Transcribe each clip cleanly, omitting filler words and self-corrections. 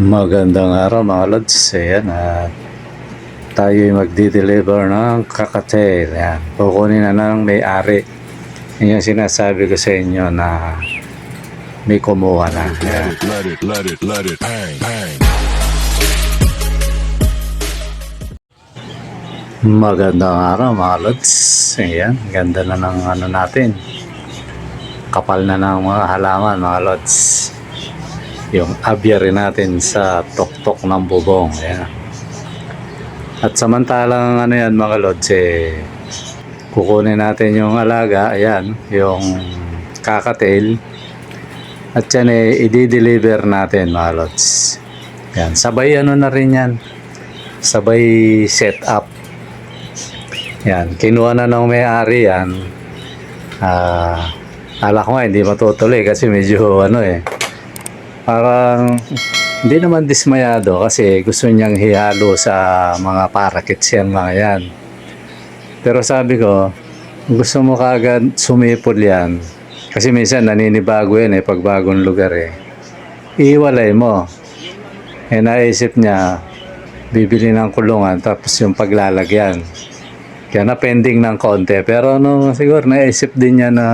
Magandang araw mga lods. Ayan, tayo'y magdi-deliver ng kakatail. Ayan, kukunin na ng may-ari. Yan yung sinasabi ko sa inyo na may kumuha na. Ayan. Let it, bang, bang. Magandang araw mga lods. Ayan, ganda na ng ano natin. Kapal na ng mga halaman mga lods. Yung aviary natin sa tuktok ng bubong. Ayan. At samantalang ano yan mga lods, kukunin natin yung alaga. Ayan, yung kakatail. At yan i-deliver natin mga lods. Ayan, sabay ano na rin yan. Sabay set up. Ayan, kinuha na ng may-ari yan. Alak ko nga hindi matutuloy kasi medyo parang hindi naman dismayado kasi gusto niyang hihalo sa mga parakits yan mga yan. Pero sabi ko, gusto mo kaagad sumipol yan. Kasi minsan naninibago yan pag bagong lugar iiwalay mo. Naisip niya, bibili ng kulungan tapos yung paglalagyan. Kaya na pending ng konti. Pero siguro naisip din niya na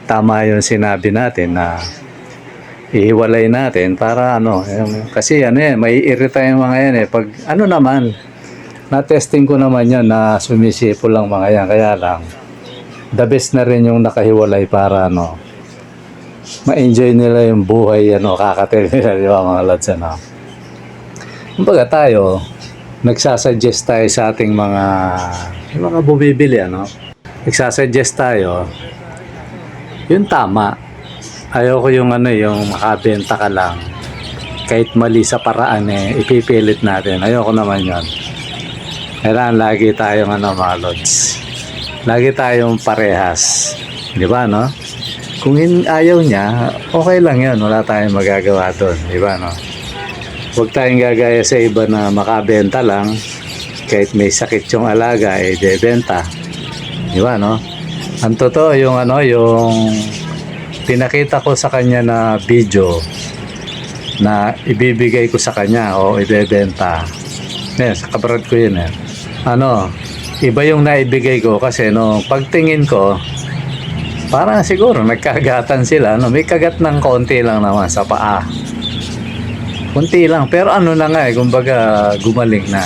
tama yung sinabi natin na ihiwalay natin para kasi may irita yung mga yan pag naman na-testing ko naman yan na sumisipo lang mga yan, kaya lang the best na rin yung nakahiwalay para ma-enjoy nila yung buhay kakatil nila, di ba mga lads kumbaga tayo nagsasuggest tayo sa ating yung mga bumibili nagsasuggest tayo yung tama. Ayoko yung yung makabenta ka lang kahit mali sa paraan ipipilit natin. Ayoko naman yon. Kailangan lagi tayong mga lods. Lagi tayong parehas. Di ba Kung ayaw niya, okay lang yun. Wala tayong magagawa doon. Di ba Huwag tayong gagaya sa iba na makabenta lang kahit may sakit yung alaga bebenta. Di ba Ang totoo yung yung pinakita ko sa kanya na video na ibibigay ko sa kanya o ibebenta. Sa kabrad ko yun iba yung naibigay ko kasi pagtingin ko parang siguro nagkagatan sila may kagat ng konti lang naman sa paa. Kunti lang pero na nga kumbaga gumaling na.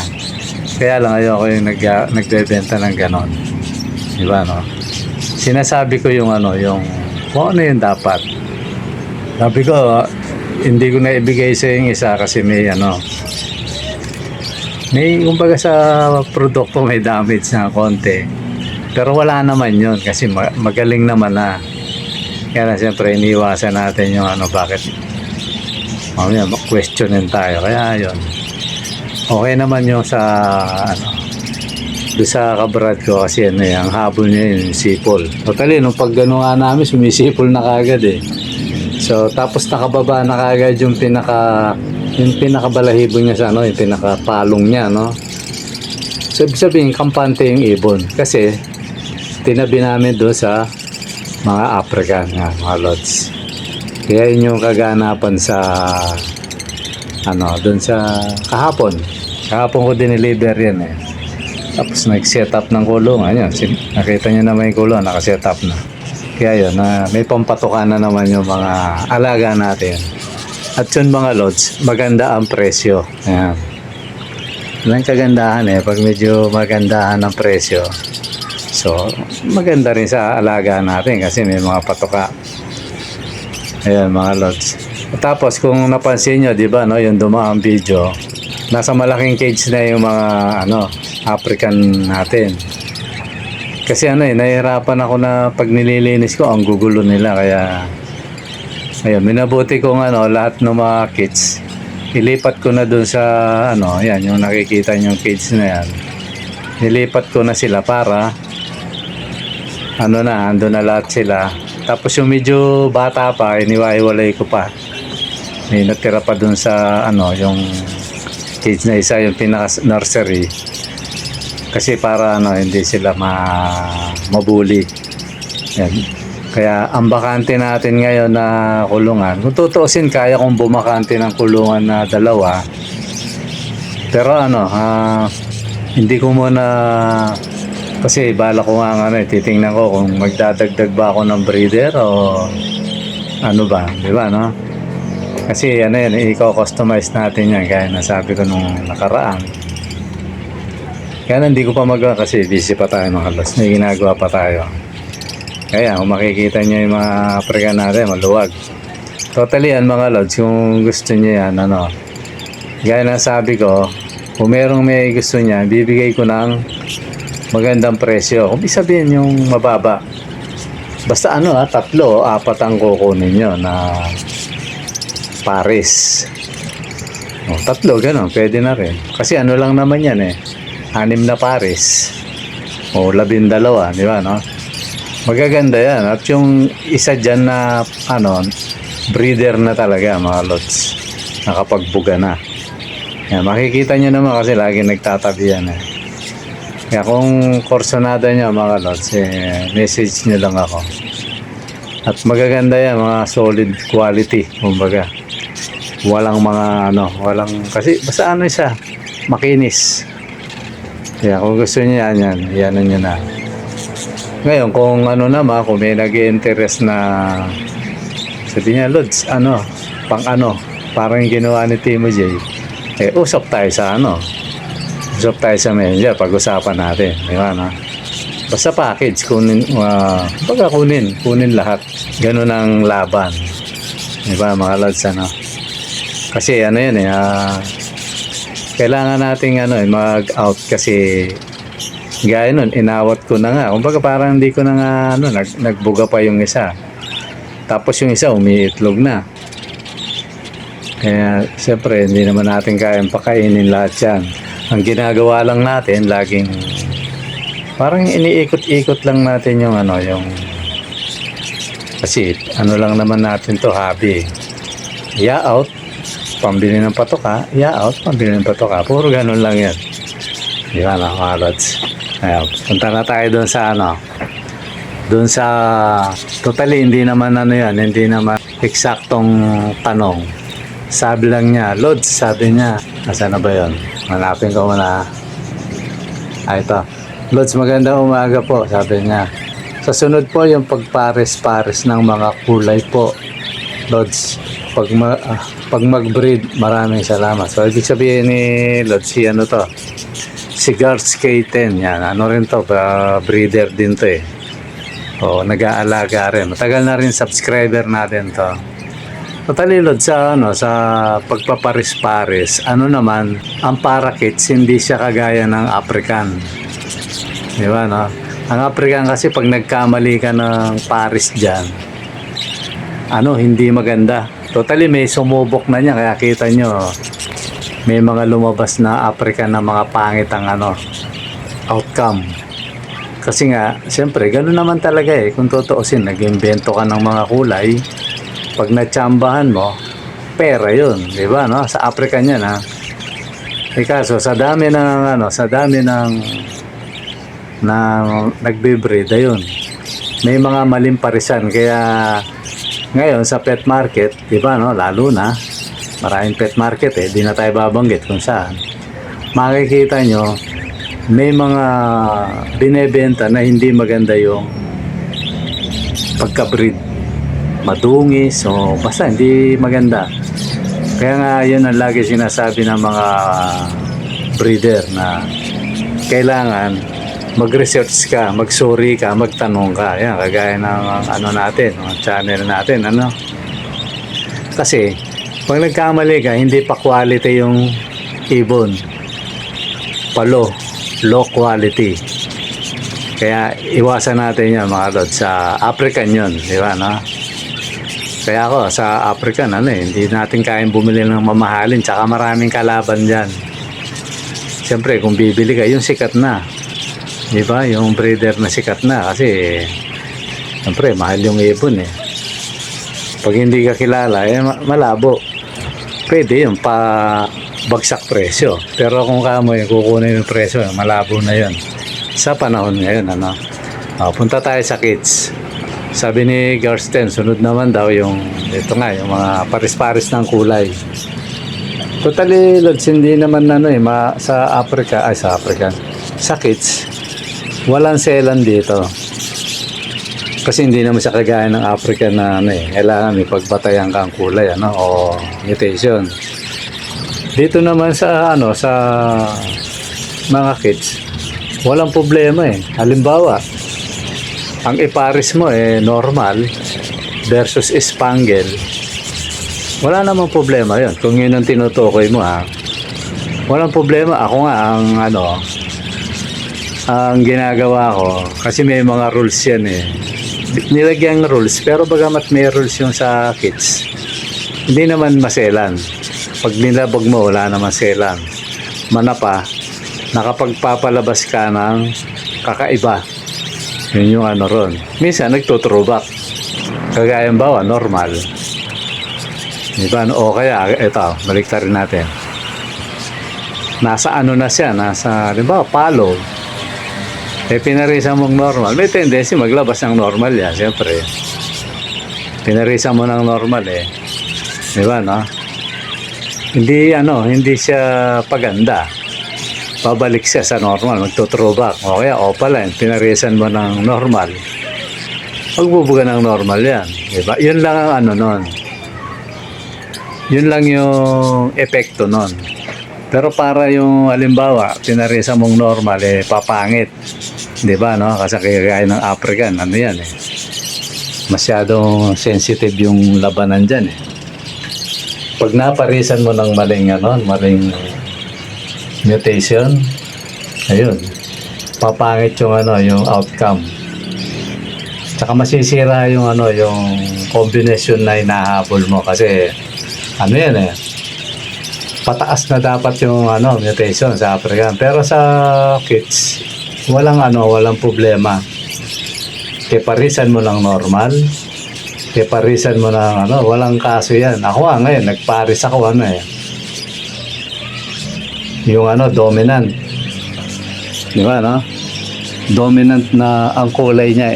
Kaya lang ayoko yung nagbebenta ng ganon. Di ba Sinasabi ko yung yung kung ano yung dapat. Sabi ko, hindi ko na ibigay sa yung isa kasi may kumbaga sa produkto may damage na konti. Pero wala naman yun kasi magaling naman na. Kaya na siyempre iniwasan natin yung bakit mamaya questionin tayo. Kaya yun. Okay naman yung sa doon sa kabrad ko kasi ang habol niya yung sipol. Totally, nung pag gano'n nga namin, sumisipol na kagad So, tapos nakababa na kagad yung pinakabalahibo niya sa yung pinakapalong niya, So, ibig sabihin, kampante yung ibon. Kasi, tinabi namin doon sa mga African, mga lods. Kaya yun yung kaganapan sa, doon sa kahapon. Kahapon ko dineliver yan Tapos nag-set up ng kulungan yun. Nakita nyo naman yung kulungan, naka-set up na. Kaya yun, may pampatukan na naman yung mga alaga natin. At yun mga lods, maganda ang presyo. Ayan. Walang kagandahan pag medyo magandahan ang presyo. So, maganda rin sa alaga natin kasi may mga patuka. Ayan mga lods. Tapos kung napansin nyo, di ba, yung dumaang video, nasa malaking cage na yung mga African natin. Kasi nahihirapan ako na pag nililinis ko ang gugulo nila kaya ayun, minabuti kong lahat ng mga kids ilipat ko na dun sa yan yung nakikita yung cage na yan. Nilipat ko na sila para ando na lahat sila. Tapos yung medyo bata pa iniwaiwalay ko pa. May natira pa dun sa yung cage na isa yung pinaka nursery kasi para hindi sila mabuli yan. Kaya ang bakante natin ngayon na kulungan, kung tutuusin, kaya kong bumakante ng kulungan na dalawa. Pero hindi ko muna, kasi bala ko nga titingnan ko kung magdadagdag ba ako ng breeder o ano ba, di ba, no? Kasi yan, i-customize natin yan, gaya na sabi ko nung nakaraan. Kaya hindi ko pa magawa kasi busy pa tayo mga lods, may ginagawa pa tayo. Kaya kung makikita nyo yung mga African natin, maluwag. Totally yan mga lods, kung gusto nyo yan, gaya na sabi ko, kung merong may gusto niya, bibigay ko ng magandang presyo. Kung sabihin yung mababa, basta 3 o 4 ang kukunin nyo na pares. 3, gano'n, pwede na rin. Kasi lang naman yan 6 na pares. O 12, di ba, no? Magaganda yan. At yung isa dyan na, breeder na talaga, mga lots. Nakapagbuga na. Yan, makikita nyo naman kasi lagi nagtatabi yan Kaya kung korsonada nyo mga lods, message nyo lang ako. At magaganda yan, mga solid quality, kumbaga. Walang mga kasi basta siya, makinis. Kaya kung gusto nyo yan nyo na. Ngayon, kung kung may nag-i-interest na, sabi niya, Lods, parang yung ginawa ni Timo J, usap tayo sa usap tayo sa messenger, pag-usapan natin, di ba, no? Basta package, kunin lahat. Ganun ang laban, di ba, mga Lods, kasi kailangan nating mag-out kasi gaya nun, inawat ko na nga. Kumbaga parang hindi ko na nga nagbuga pa yung isa. Tapos yung isa umiitlog na. Kaya siyempre hindi naman natin kayang pakainin lahat yan. Ang ginagawa lang natin laging parang iniikot-ikot lang natin yung kasi lang naman natin to, hobby. Out, pambili ng patoka, out, pambili ng patoka. Puro ganun lang yan. Di ba na, mga lods? Punta na tayo doon sa doon sa totally hindi naman hindi naman eksaktong tanong. Sabi lang niya, Lods, sabi niya, nasaan na ba yun? Hanapin ko muna. Ito. Lods, magandang umaga po, sabi niya. Sa sunod po yung pagpares-pares ng mga kulay po. Lods, pag mag-breed, maraming salamat. So, ibig sabihin ni Lods, si Guards K10, yan. Rin to, breeder din to nag-aalaga rin. Matagal na rin subscriber natin to. Totally Lods, sa pagpaparis-paris, naman, ang parakits, hindi siya kagaya ng African. Di ba, no? Ang African kasi pag nagkamali ka ng paris dyan, hindi maganda. Totally may sumubok na niya, kaya kita nyo, may mga lumabas na African na mga pangit ang outcome. Kasi nga, siyempre, gano'n naman talaga kung tutuusin, nag-invento ka ng mga kulay, pag natsambahan mo, pera yun, di ba, no? Sa African yan, kaso, sa dami ng nagbe-breed, ayun, may mga maling parisan, kaya ngayon sa pet market, di ba, no? Lalo na, maraming pet market di na tayo babanggit kung saan. Makikita nyo, may mga binebenta na hindi maganda yung pagka-breed. Madungis, o basta hindi maganda. Kaya nga yun ang lagi sinasabi ng mga breeder na kailangan mag-research ka, mag-sorry ka, magtanong ka. Yan, kagaya ng natin, ng channel natin, Kasi, pag nagkamali ka, hindi pa quality yung ibon. Low quality. Kaya iwasan natin yan mga lods. Sa African yun, di ba, no? Kaya ako, sa African, hindi natin kayang bumili ng mamahalin, tsaka maraming kalaban dyan. Siyempre, kung bibili ka, yung sikat na. Di ba? Yung breeder na sikat na. Kasi, siyempre, mahal yung ibon Pag hindi ka kilala, malabo. Pwede yung bagsak presyo. Pero kung kamoy kukunin yung presyo, malabo na yun. Sa panahon ngayon, punta tayo sa kids. Sabi ni Garsten, sunod naman daw yung, ito nga, yung mga paris-paris ng kulay. Totally, Lods, hindi naman sa Africa, sa kids, walang selan dito. Kasi hindi naman siya kagaya ng Africa na kailangan may pagbatayan kang kulay, o mutation. Dito naman sa mga kids, walang problema Halimbawa, ang iparis mo normal versus spangle, wala namang problema yon kung yun ang tinutukoy mo walang problema. Ako nga ang ginagawa ko, kasi may mga rules yan nilagyan rules, pero bagamat may rules yung sa kids, hindi naman maselan. Pag nilabog mo, wala naman selan. Manapa, nakapagpapalabas ka ng kakaiba. Yun yung ron. Minsan nagtutrobak. Kagaya bawa, normal. Diba? O kaya, ito, baliktarin natin. Nasa na siya, diba, palo. Pinarisan mong normal. May tendency maglabas ng normal yan, siyempre. Pinarisan mo ng normal Diba, no? Hindi siya paganda. Babalik siya sa normal, magtutrobak. O kaya, pala, pinarisan mo ng normal. Magbubuga ng normal yan. Diba? Yun lang ang nun. Yun lang yung epekto nun. Pero para yung halimbawa, pinarisan mong normal, papangit. Diba, no? Kasi kaya ng African, yan masyadong sensitive yung labanan dyan Pag naparisan mo ng maling mutation, ayun, papangit yung yung outcome. Tsaka masisira yung yung combination na hinahabol mo, kasi yan pataas na dapat yung mutation sa African. Pero sa kids, walang problema. Parisan mo ng normal, parisan mo ng walang kaso yan. Ako ngayon, nagparis ako yung dominant. Di ba, no? Dominant na ang kulay niya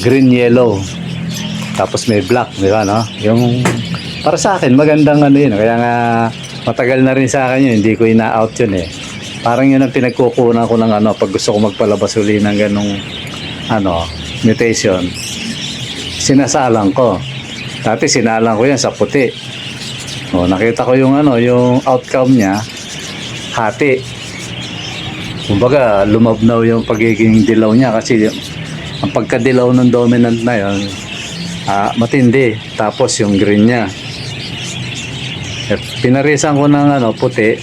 green, yellow. Tapos may black, di ba, no? Yung, para sa akin, magandang yun. Kaya nga, matagal na rin sa akin yun. Hindi ko ina-out yun Parang yun ang pinagkukunan ko ng pag gusto ko magpalabas uli ng ganong, mutation. Sinasalang ko. Dati sinalang ko yan sa puti. Nakita ko yung yung outcome niya, hati. Kumbaga, lumabnaw yung pagiging dilaw niya, kasi ang pagkadilaw ng dominant na yun, matindi. Tapos yung green niya. Pinarisan ko ng puti,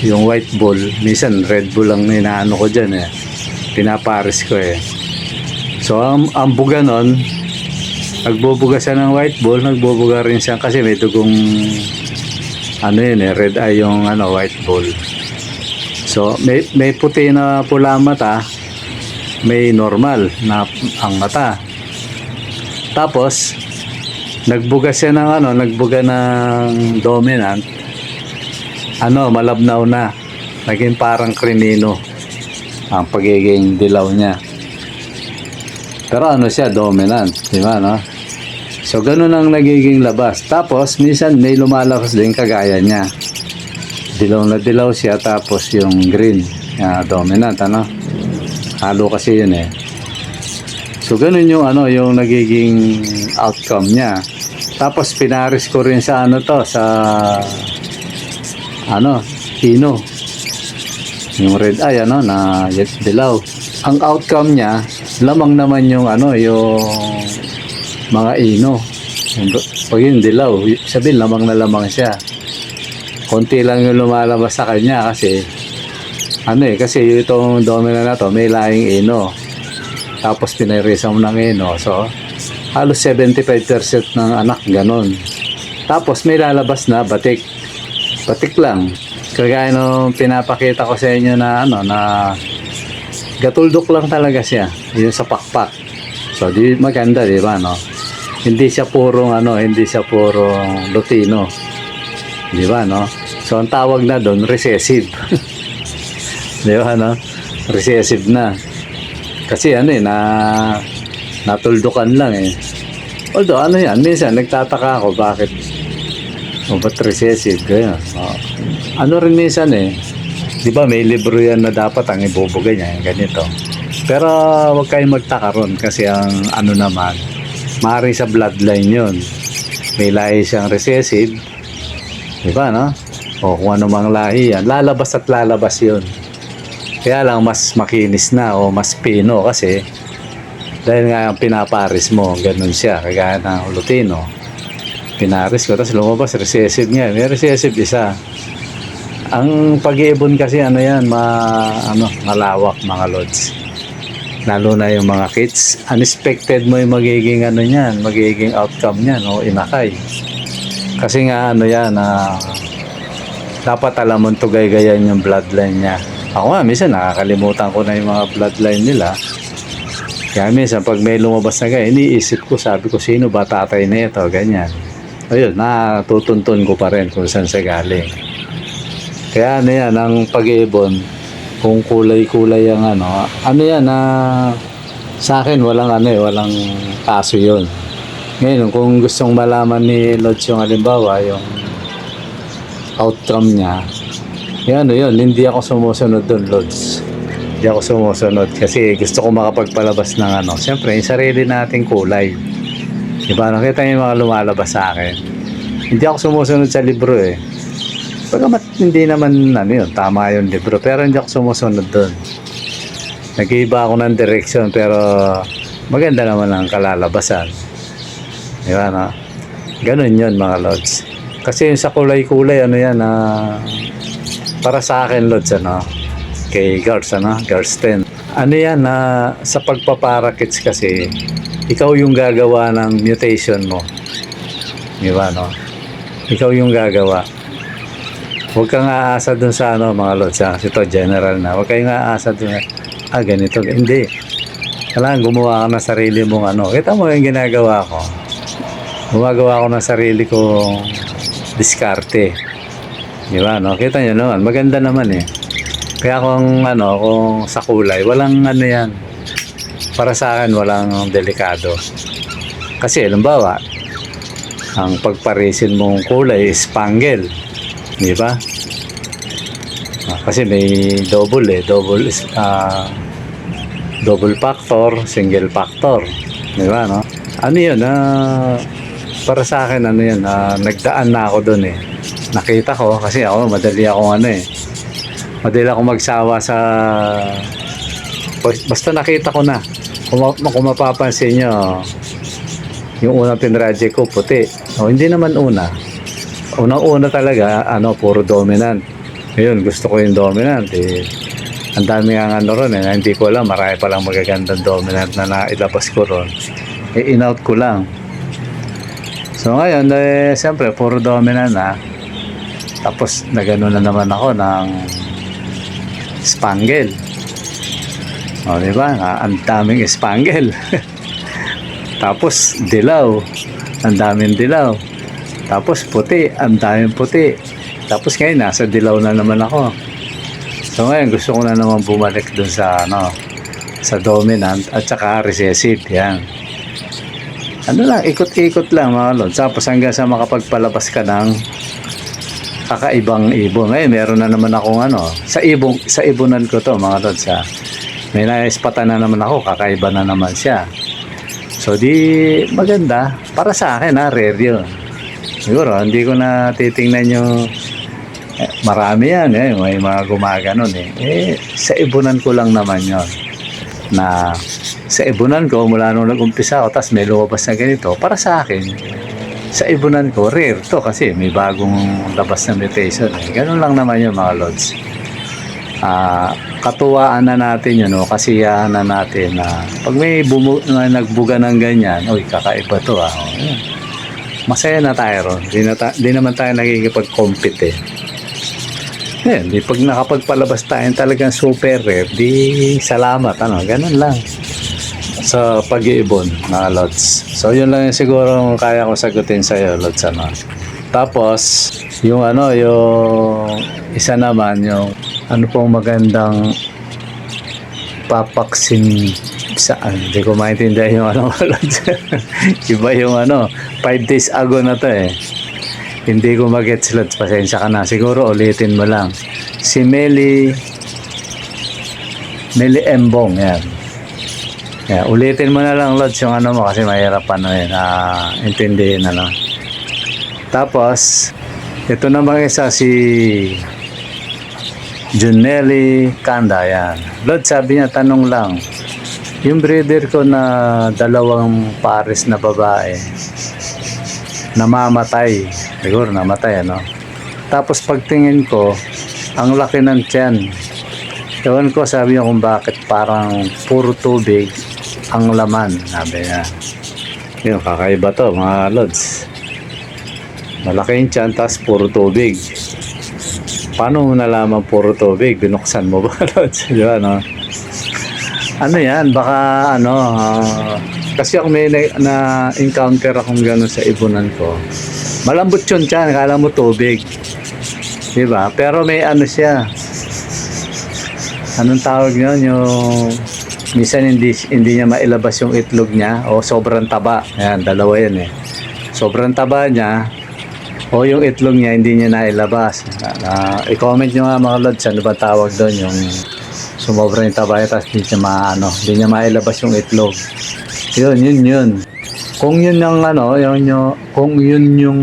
yung white ball. Minsan red ball lang inaano ko dyan pinaparis ko So ang buga nun, nagbubuga siya ng white ball, nagbubuga rin siya kasi may dugong red eye yung white ball. So may puti na pula mata, may normal na ang mata. Tapos nagbuga siya ng nagbuga ng dominant, malabnaw na, naging parang krinino ang pagiging dilaw niya. Pero siya, dominant, di ba, no? So, ganun ang nagiging labas. Tapos, minsan may lumalabas din kagaya niya. Dilaw na dilaw siya, tapos yung green, dominant, halo kasi yun So, ganun yung yung nagiging outcome niya. Tapos, pinaris ko rin sa sa ino. Yung red eye, na dilaw. Ang outcome niya, lamang naman yung yung mga ino. Pag yung dilaw, sabihin lamang na lamang siya. Konti lang yung lumalabas sa kanya kasi kasi itong domino na to may laing ino. Tapos pinarisa mo ng ino. So, halos 75% ng anak ganon. Tapos may lalabas na batik. Batik lang. Kagaya nung pinapakita ko sa inyo na na gatuldok lang talaga siya. Yung sa pakpak. So, maganda, di ba, no? Hindi siya purong hindi siya purong Lutino. Di ba, no? So, ang tawag na doon, recessive. Di ba, no? Recessive na. Kasi ano eh, natuldukan lang eh. Although ano yan, minsan nagtataka ako bakit ba't recessive ganyan. Ano rin minsan eh, di ba may libro yan na dapat ang ibubugay niya, ganito. Pero huwag kayong magtaka ron kasi ang ano naman, maaaring sa bloodline yun. May lahi siyang recessive, di ba no? O kung ano mang lahi yan, lalabas at lalabas yun. Kaya lang mas makinis na o mas pino kasi dahil nga ang pinaparis mo, ganun siya, kagaya ng Lutino. Pinaris ko, tapos lumabas, recessive nga. May recessive isa. Ang pag-iibon kasi ano yan, malawak mga lods. Lalo na yung mga kids, unexpected mo yung magiging ano niyan, magiging outcome niyan, o inakay. Kasi nga ano yan, dapat alam mo tugay-gayan yung bloodline niya. Ako nga, minsan nakakalimutan ko na yung mga bloodline nila. Kaya minsan pag may lumabas na ganyan, iniisip ko, sabi ko, sino ba tatay na ito, ganyan. Ayun, natutuntun ko pa rin kung saan siya galing. Kaya ano yan, ang pag-iibon, kung kulay-kulay ang ano yan, sa akin walang walang kaso yun. Ngayon, kung gustong malaman ni Lods yung halimbawa, yung outcome niya, yan, hindi ako sumusunod doon, Lods. Hindi ako sumusunod kasi gusto ko makapagpalabas ng siyempre, yung sarili nating kulay. Diba, nakita niyo yung mga lumalabas sa akin. Hindi ako sumusunod sa libro eh. Pagamat hindi naman tama yung libro, pero hindi ako sumusunod doon. Nag-iiba ako ng direction pero maganda naman ang kalalabasan. Diba, no? Ganun yun mga Lods. Kasi yung sa kulay-kulay, para sa akin, Lods, kay Girls, Girls 10. Ano yan, sa pagpaparakits kasi, ikaw yung gagawa ng mutation mo. Diba, no? Ikaw yung gagawa. Huwag kang aasa dun sa mga Lods, ito general na. Huwag kayong aasa dun ganito. Hindi. Kailangan gumawa ka ng sarili mong Kita mo yung ginagawa ko. Gumagawa ko ng sarili kong diskarte. Diba, no? Kita nyo naman, maganda naman eh. Kaya kung sa kulay, walang yan. Para sa akin, walang delikado. Kasi, halimbawa, ang pagparisin mong kulay is spangle. Di ba? Kasi may double double factor, single factor. Di ba, no? Ano yun, para sa akin, nagdaan na ako doon eh. Nakita ko, kasi ako, madali ako magsawa sa basta nakita ko na kung mapapansin nyo yung unang pinraject ko puti hindi naman unang-una talaga puro dominant. Ayun, gusto ko yung dominant ang dami nga ron hindi ko alam, marami palang magagandang dominant na nailabas ko ron in-out ko lang. So ngayon siyempre puro dominant tapos nagano na naman ako ng spangle. Diba? Ang daming spangle. Tapos dilaw. Ang daming dilaw. Tapos puti. Ang daming puti. Tapos ngayon nasa dilaw na naman ako. So ngayon gusto ko na naman bumalik dun sa sa dominant at saka recessive. Yan. Ikot-ikot lang mga Lods. Tapos hanggang sa makapagpalabas ka ng kakaibang ibon. Ngayon, meron na naman akong sa ibonan ko to mga Lods. May naispatan na naman ako, kakaiba na naman siya. So di maganda. Para sa akin rare yun. Siguro, hindi ko na titingnan yung marami yan. May mga gumaganon sa ibonan ko lang naman yon. Na sa ibonan ko, mula nung nag-umpisa ako, tapos may lumabas na ganito. Para sa akin, sa ibonan ko, rare to kasi may bagong labas na mutation. Ganun lang naman yun mga Lods. Katuwaan na natin yun, kasiyahan na natin na pag may nagbuga ng ganyan, kakaiba to masaya na tayo ron. Di naman tayo nagkikipag-compete di pag nakapagpalabas tayo talagang super rare, di salamat, ganun lang sa pag-iibon mga Lods. So yun lang yung siguro kaya ko sagutin sa'yo Lods. Tapos yung yung isa naman yung pong magandang papaksin Hindi ko maintindihan yung ano. Iba yung ano, 5 days ago na to eh. Hindi ko mag-gets, Lods. Pasensya ka na. Siguro ulitin mo lang. Si Meli Embong, yan. Yeah, ulitin mo na lang, Lods, yung ano mo kasi mahirap ano eh, intindihin ano. Tapos, ito namang isa si Junelli Kanda, yan. Lods, sabi niya, tanong lang. Yung breeder ko na dalawang pares na babae, namamatay. Siguro namatay, ano. Tapos pagtingin ko, ang laki ng tiyan. Ewan ko, sabi niya kung bakit parang puro tubig ang laman, sabi niya. Yun, kakaiba to mga Lods. Malaki yung tiyan, tapos puro tubig. Paano mo nalaman puro tubig? Binuksan mo ba, Lods? Di ba, no? Ano yan? Baka ano, kasi ako may na-encounter akong gano'n sa ibunan ko. Malambot yun tiyan, kala mo tubig. Di ba? Pero may ano siya. Anong tawag yun? Yung minsan hindi niya mailabas yung itlog niya o sobrang taba. Ayan, dalawa yan eh. Sobrang taba niya o yung itlog niya hindi niya nailabas. I-comment nyo nga mga Lods, ano ba tawag doon? Yung sumobra yung taba niya tapos hindi niya mailabas yung itlog. Yun. Kung yun yung ano, kung yun yung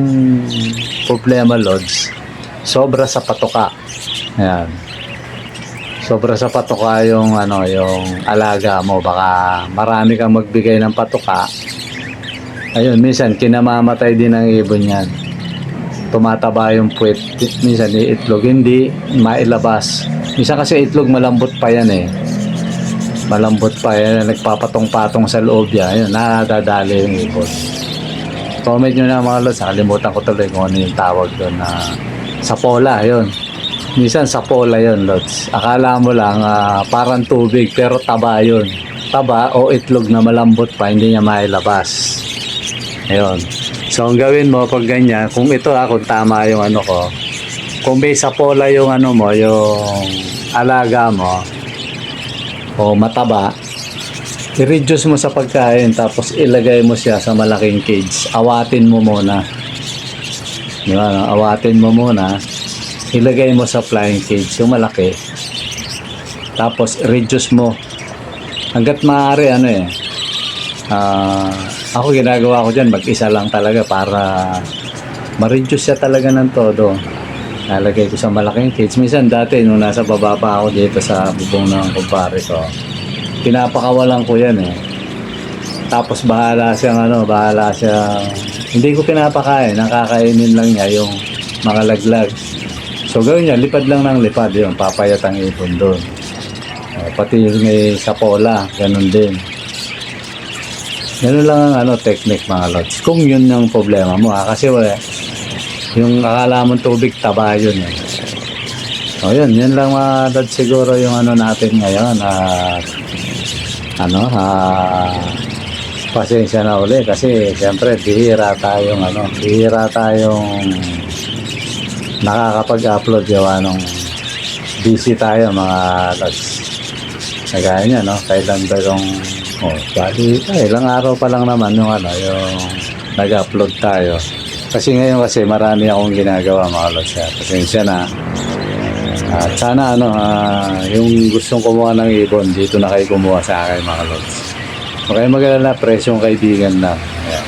problema, Lods, sobra sa patuka. Ayan. Sobra sa patuka yung ano, yung alaga mo, baka marami kang magbigay ng patuka. Ayun, minsan kinamamatay din ang ibon yan. Tumataba yung puwet, minsan itlog hindi mailabas. Minsan kasi itlog malambot pa yan eh. Malambot pa yan, nagpapatong-patong sa loob yan. Ayun, nakadadali yung ibon. Comment nyo na mga Lods, nakalimutan ko tuloy kung ano yung tawag doon na sapola, yun. Minsan sapola yun, Lods. Akala mo lang parang tubig pero taba yun. Taba o itlog na malambot pa, hindi niya mailabas. Ayun. So ang gawin mo pag ganyan, kung ito kung tama yung ano ko, kung may sapola yung ano mo, yung alaga mo o mataba, i-reduce mo sa pagkain tapos ilagay mo siya sa malaking cage. Awatin mo muna. Di ba, no? Awatin mo muna. Ilagay mo sa flying cage yung malaki, tapos reduce mo hanggat maaari ano eh. Ako ginagawa ko dyan, mag-isa lang talaga para ma-reduce siya talaga ng todo. Nalagay ko sa malaking cage. Minsan dati nung nasa baba pa ako dito sa bubong ng kumpare ko, pinapakawalan ko yan eh. Tapos bahala siya hindi ko pinapakain, nakakainin lang niya yung mga laglag. So gawin niya, lipad lang ng lipad yun, papayat ang ipon doon. Pati yung may sapola, ganun din. Ganun lang ang technique mga Lods. Kung yun yung problema mo kasi yung akala mong tubig, taba yun eh. So yun lang mga Lods siguro yung natin ngayon. Pasensya na uli kasi siyempre bihira tayong nakakapag-upload gawa nung busy tayo mga Lods. Kagaya niya, no? Kailan ba yung ilang araw pa lang naman yung yung nag-upload tayo. Kasi ngayon marami akong ginagawa mga Lods. Pasensya na. At sana yung gustong kumuha ng ibon, dito na kayo kumuha sa akin mga Lods. Okay, mag-alala, presyong kaibigan lang. Ayan.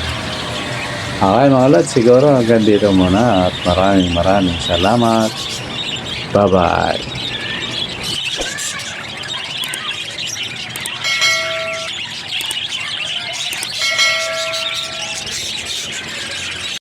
Okay mga Lods, siguro hanggang dito muna at maraming salamat. Bye-bye.